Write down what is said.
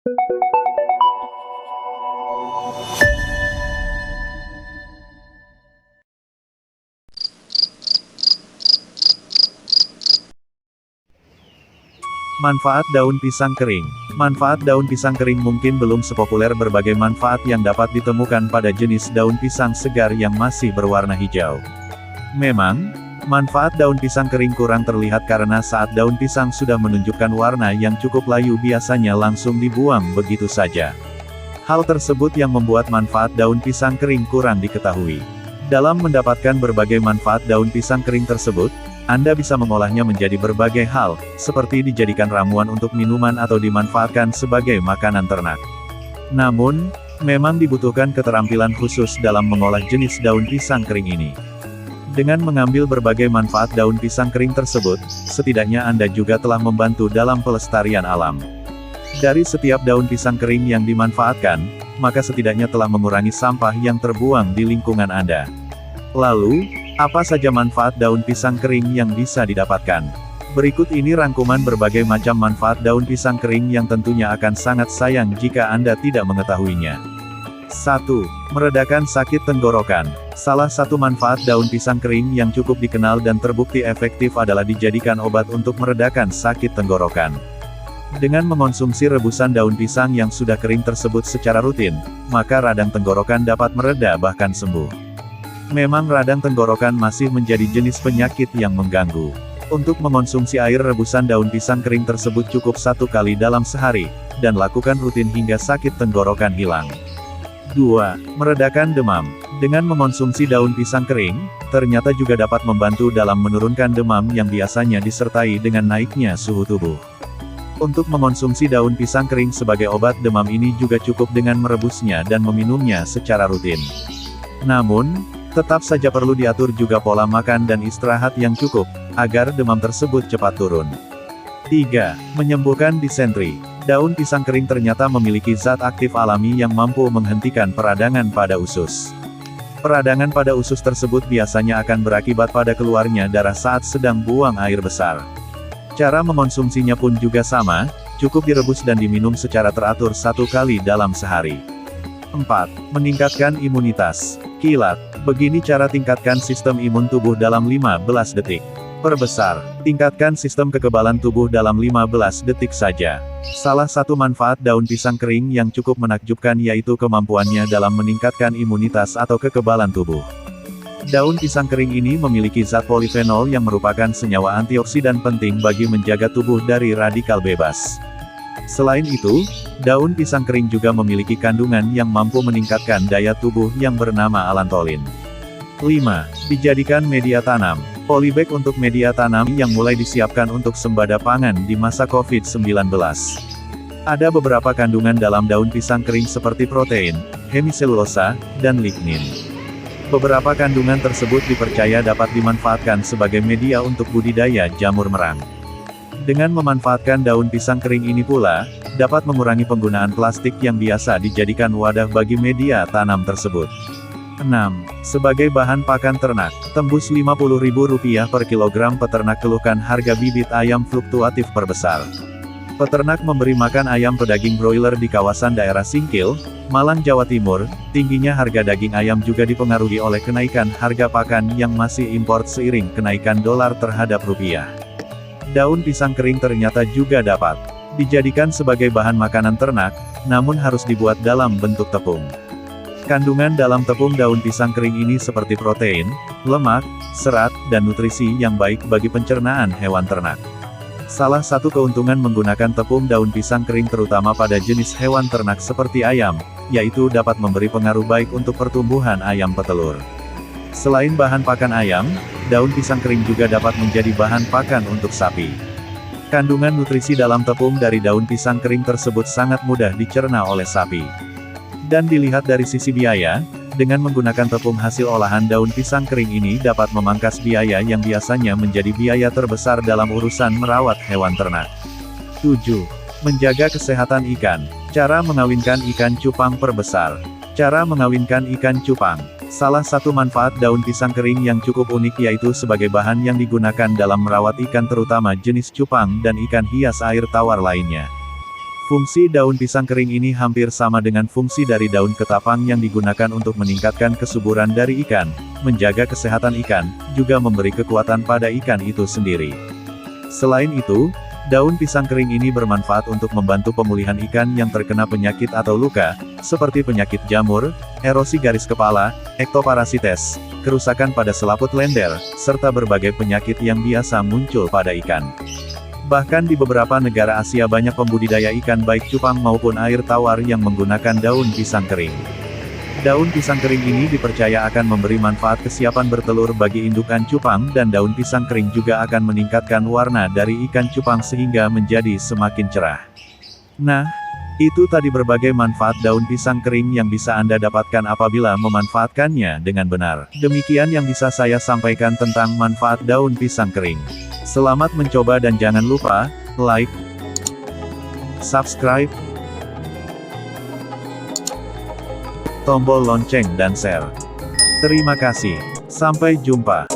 Manfaat daun pisang kering. Manfaat daun pisang kering mungkin belum sepopuler berbagai manfaat yang dapat ditemukan pada jenis daun pisang segar yang masih berwarna hijau. Memang, manfaat daun pisang kering kurang terlihat karena saat daun pisang sudah menunjukkan warna yang cukup layu biasanya langsung dibuang begitu saja. Hal tersebut yang membuat manfaat daun pisang kering kurang diketahui. Dalam mendapatkan berbagai manfaat daun pisang kering tersebut, Anda bisa mengolahnya menjadi berbagai hal, seperti dijadikan ramuan untuk minuman atau dimanfaatkan sebagai makanan ternak. Namun, memang dibutuhkan keterampilan khusus dalam mengolah jenis daun pisang kering ini. Dengan mengambil berbagai manfaat daun pisang kering tersebut, setidaknya Anda juga telah membantu dalam pelestarian alam. Dari setiap daun pisang kering yang dimanfaatkan, maka setidaknya telah mengurangi sampah yang terbuang di lingkungan Anda. Lalu, apa saja manfaat daun pisang kering yang bisa didapatkan? Berikut ini rangkuman berbagai macam manfaat daun pisang kering yang tentunya akan sangat sayang jika Anda tidak mengetahuinya. 1. Meredakan sakit tenggorokan. Salah satu manfaat daun pisang kering yang cukup dikenal dan terbukti efektif adalah dijadikan obat untuk meredakan sakit tenggorokan. Dengan mengonsumsi rebusan daun pisang yang sudah kering tersebut secara rutin, maka radang tenggorokan dapat mereda bahkan sembuh. Memang radang tenggorokan masih menjadi jenis penyakit yang mengganggu. Untuk mengonsumsi air rebusan daun pisang kering tersebut cukup 1 kali dalam sehari, dan lakukan rutin hingga sakit tenggorokan hilang. 2. Meredakan demam. Dengan mengonsumsi daun pisang kering, ternyata juga dapat membantu dalam menurunkan demam yang biasanya disertai dengan naiknya suhu tubuh. Untuk mengonsumsi daun pisang kering sebagai obat demam ini juga cukup dengan merebusnya dan meminumnya secara rutin. Namun, tetap saja perlu diatur juga pola makan dan istirahat yang cukup, agar demam tersebut cepat turun. 3. Menyembuhkan disentri. Daun pisang kering ternyata memiliki zat aktif alami yang mampu menghentikan peradangan pada usus. Peradangan pada usus tersebut biasanya akan berakibat pada keluarnya darah saat sedang buang air besar. Cara mengonsumsinya pun juga sama, cukup direbus dan diminum secara teratur 1 kali dalam sehari. 4. Meningkatkan imunitas. Kilat. Begini cara tingkatkan sistem imun tubuh dalam 15 detik. Perbesar. Tingkatkan sistem kekebalan tubuh dalam 15 detik saja. Salah satu manfaat daun pisang kering yang cukup menakjubkan yaitu kemampuannya dalam meningkatkan imunitas atau kekebalan tubuh. Daun pisang kering ini memiliki zat polifenol yang merupakan senyawa antioksidan penting bagi menjaga tubuh dari radikal bebas. Selain itu, daun pisang kering juga memiliki kandungan yang mampu meningkatkan daya tubuh yang bernama alantolin. 5. Dijadikan media tanam. Polybag untuk media tanam yang mulai disiapkan untuk sembada pangan di masa COVID-19. Ada beberapa kandungan dalam daun pisang kering seperti protein, hemiselulosa, dan lignin. Beberapa kandungan tersebut dipercaya dapat dimanfaatkan sebagai media untuk budidaya jamur merang. Dengan memanfaatkan daun pisang kering ini pula, dapat mengurangi penggunaan plastik yang biasa dijadikan wadah bagi media tanam tersebut. 6. Sebagai bahan pakan ternak, tembus Rp50.000 per kilogram. Peternak keluhkan harga bibit ayam fluktuatif perbesar. Peternak memberi makan ayam pedaging broiler di kawasan daerah Singkil, Malang, Jawa Timur. Tingginya harga daging ayam juga dipengaruhi oleh kenaikan harga pakan yang masih impor seiring kenaikan dolar terhadap rupiah. Daun pisang kering ternyata juga dapat dijadikan sebagai bahan makanan ternak, namun harus dibuat dalam bentuk tepung. Kandungan dalam tepung daun pisang kering ini seperti protein, lemak, serat, dan nutrisi yang baik bagi pencernaan hewan ternak. Salah satu keuntungan menggunakan tepung daun pisang kering terutama pada jenis hewan ternak seperti ayam, yaitu dapat memberi pengaruh baik untuk pertumbuhan ayam petelur. Selain bahan pakan ayam, daun pisang kering juga dapat menjadi bahan pakan untuk sapi. Kandungan nutrisi dalam tepung dari daun pisang kering tersebut sangat mudah dicerna oleh sapi. Dan dilihat dari sisi biaya, dengan menggunakan tepung hasil olahan daun pisang kering ini dapat memangkas biaya yang biasanya menjadi biaya terbesar dalam urusan merawat hewan ternak. 7. Menjaga kesehatan ikan. Cara mengawinkan ikan cupang perbesar. Cara mengawinkan ikan cupang. Salah satu manfaat daun pisang kering yang cukup unik yaitu sebagai bahan yang digunakan dalam merawat ikan terutama jenis cupang dan ikan hias air tawar lainnya. Fungsi daun pisang kering ini hampir sama dengan fungsi dari daun ketapang yang digunakan untuk meningkatkan kesuburan dari ikan, menjaga kesehatan ikan, juga memberi kekuatan pada ikan itu sendiri. Selain itu, daun pisang kering ini bermanfaat untuk membantu pemulihan ikan yang terkena penyakit atau luka, seperti penyakit jamur, erosi garis kepala, ektoparasites, kerusakan pada selaput lender, serta berbagai penyakit yang biasa muncul pada ikan. Bahkan di beberapa negara Asia banyak pembudidaya ikan baik cupang maupun air tawar yang menggunakan daun pisang kering. Daun pisang kering ini dipercaya akan memberi manfaat kesiapan bertelur bagi indukan cupang dan daun pisang kering juga akan meningkatkan warna dari ikan cupang sehingga menjadi semakin cerah. Nah, itu tadi berbagai manfaat daun pisang kering yang bisa Anda dapatkan apabila memanfaatkannya dengan benar. Demikian yang bisa saya sampaikan tentang manfaat daun pisang kering. Selamat mencoba dan jangan lupa, like, subscribe, tombol lonceng dan share. Terima kasih. Sampai jumpa.